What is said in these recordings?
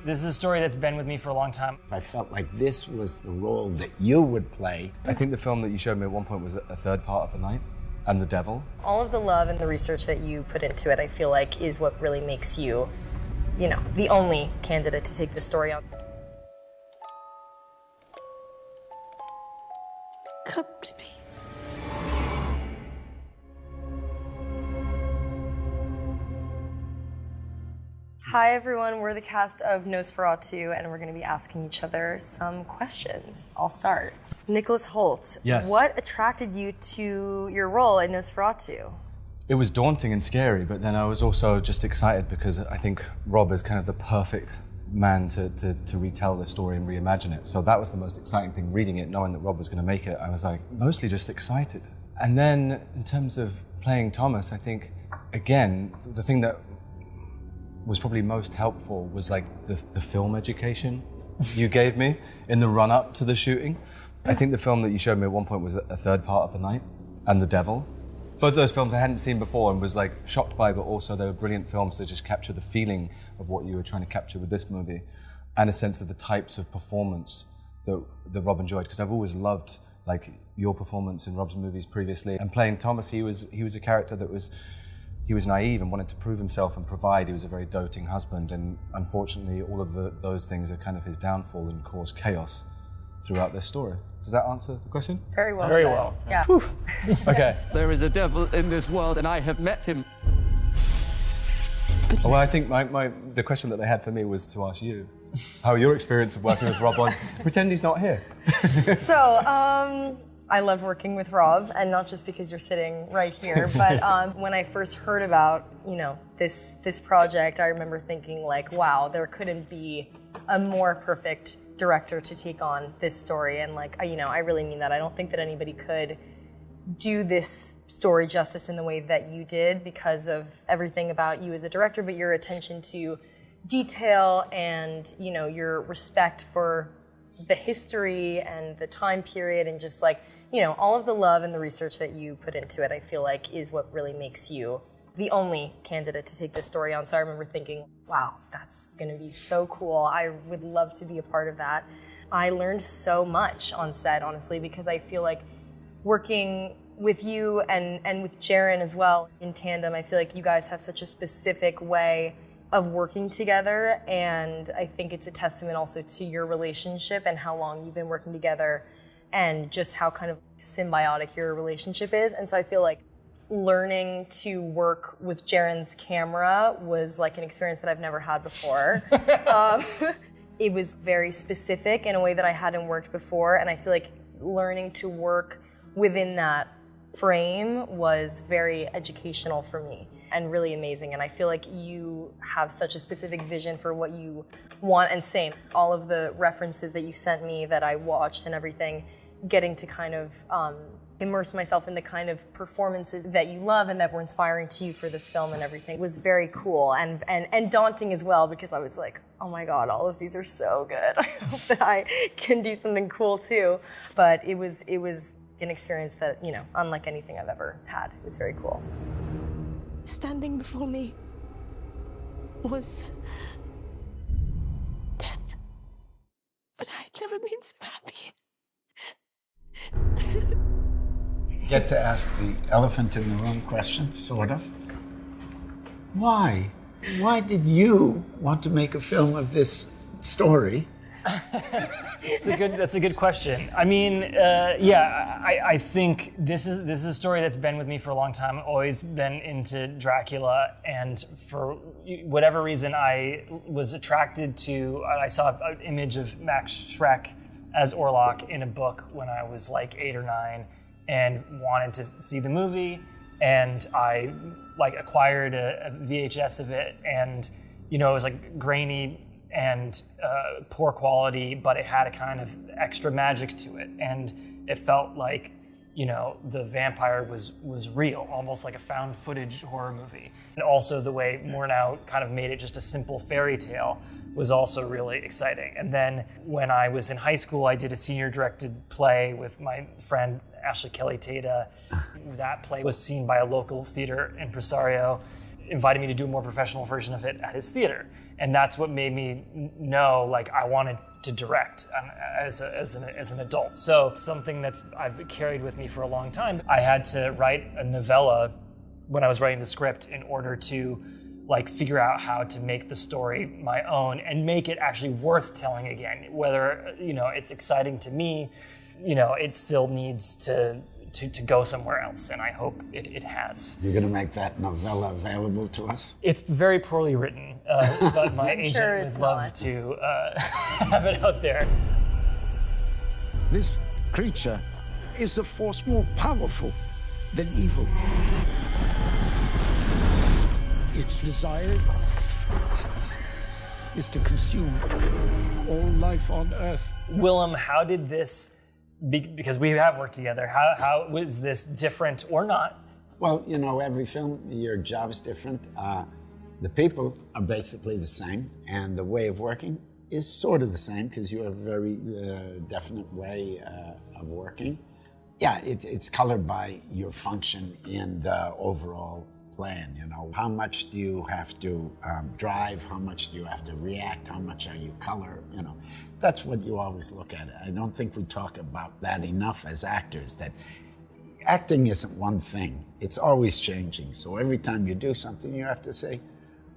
This is a story that's been with me for a long time. I felt like this was the role that you would play. I think the film that you showed me at one point was a third part of The Night and The Devil. All of the love and the research that you put into it, I feel like, is what really makes you, you know, the only candidate to take this story on. Come to me. Hi everyone, we're the cast of Nosferatu, and we're going to be asking each other some questions. I'll start. Nicholas Hoult, yes. What attracted you to your role in Nosferatu? It was daunting and scary, but then I was also just excited because I think Rob is kind of the perfect man to retell the story and reimagine it. So that was the most exciting thing, reading it, knowing that Rob was going to make it. I was like, mostly just excited. And then in terms of playing Thomas, I think, again, the thing that was probably most helpful was like the film education you gave me in the run-up to the shooting. I think the film that you showed me at one point was a third part of The Night and The Devil. Both those films I hadn't seen before and was like shocked by, but also they were brilliant films to just capture the feeling of what you were trying to capture with this movie and a sense of the types of performance that Rob enjoyed, because I've always loved like your performance in Rob's movies previously. And playing Thomas, he was a character that was naive and wanted to prove himself and provide. He was a very doting husband, and unfortunately all of those things are kind of his downfall and cause chaos throughout this story. Does that answer the question? Very well Very said. well. Yeah. Okay. There is a devil in this world and I have met him. Well, I think the question that they had for me was to ask you how your experience of working with Rob on pretend he's not here. So, I love working with Rob, and not just because you're sitting right here, but when I first heard about, you know, this project, I remember thinking like, wow, there couldn't be a more perfect director to take on this story. And like, you know, I really mean that. I don't think that anybody could do this story justice in the way that you did because of everything about you as a director, but your attention to detail and, you know, your respect for the history and the time period, and just like, you know, all of the love and the research that you put into it, I feel like, is what really makes you the only candidate to take this story on. So I remember thinking, wow, that's going to be so cool. I would love to be a part of that. I learned so much on set, honestly, because I feel like working with you and with Jaren as well in tandem, I feel like you guys have such a specific way of working together, and I think it's a testament also to your relationship and how long you've been working together and just how kind of symbiotic your relationship is. And so I feel like learning to work with Jaren's camera was like an experience that I've never had before. It was very specific in a way that I hadn't worked before, and I feel like learning to work within that frame was very educational for me and really amazing. And I feel like you have such a specific vision for what you want, and same, all of the references that you sent me that I watched and everything, getting to kind of immerse myself in the kind of performances that you love and that were inspiring to you for this film and everything was very cool and daunting as well, because I was like, oh my God, all of these are so good. I hope that I can do something cool too. But it was an experience that, you know, unlike anything I've ever had. It was very cool. Standing before me was death. But I'd never been so happy. Get to ask the elephant in the room question, sort of. Why? Why did you want to make a film of this story? That's a good question. I mean, yeah, I think this is a story that's been with me for a long time. I've always been into Dracula, and for whatever reason, I was attracted to. I saw an image of Max Schreck as Orlok in a book when I was like 8 or 9, and wanted to see the movie. And I like acquired a VHS of it, and you know, it was like grainy and poor quality, but it had a kind of extra magic to it, and it felt like, you know, the vampire was real, almost like a found footage horror movie. And also the way Murnau kind of made it just a simple fairy tale was also really exciting. And then when I was in high school, I did a senior directed play with my friend Ashley Kelly Tata. That play was seen by a local theater impresario, invited me to do a more professional version of it at his theater. And that's what made me know, like, I wanted to direct as an adult. So something that's I've carried with me for a long time. I had to write a novella when I was writing the script in order to like figure out how to make the story my own and make it actually worth telling again. Whether, you know, it's exciting to me, you know, it still needs to go somewhere else, and I hope it has. You're going to make that novella available to us? It's very poorly written, but my agent sure would love to have it out there. This creature is a force more powerful than evil. Its desire is to consume all life on Earth. Willem, how did this, because we have worked together, how was this different or not? Well, you know, every film, your job's different. The people are basically the same, and the way of working is sort of the same because you have a very definite way of working. Yeah, it's colored by your function in the overall plan, you know. How much do you have to drive? How much do you have to react? How much are you color? You know, that's what you always look at. I don't think we talk about that enough as actors, that acting isn't one thing. It's always changing. So every time you do something, you have to say,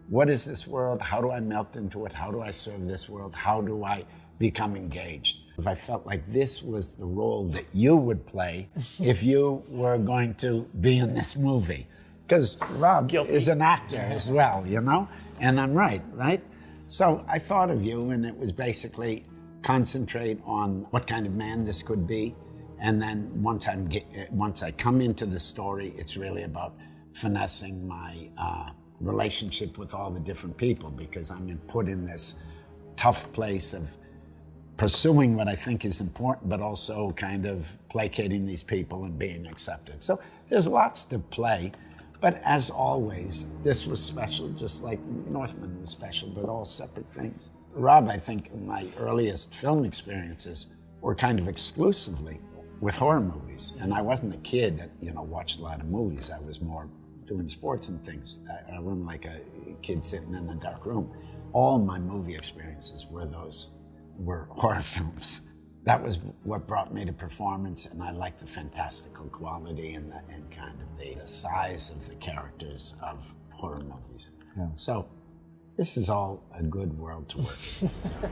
what is this world? How do I melt into it? How do I serve this world? How do I become engaged? If I felt like this was the role that you would play if you were going to be in this movie. Because Rob is an actor as well, you know? And I'm right? So I thought of you, and it was basically concentrate on what kind of man this could be. And then once I come into the story, it's really about finessing my relationship with all the different people, because I'm put in this tough place of pursuing what I think is important, but also kind of placating these people and being accepted. So there's lots to play. But as always, this was special, just like Northman was special, but all separate things. Rob, I think my earliest film experiences were kind of exclusively with horror movies. And I wasn't a kid that, you know, watched a lot of movies. I was more doing sports and things. I wasn't like a kid sitting in a dark room. All my movie experiences were horror films. That was what brought me to performance, and I like the fantastical quality and kind of the size of the characters of horror movies. Yeah. So this is all a good world to work in.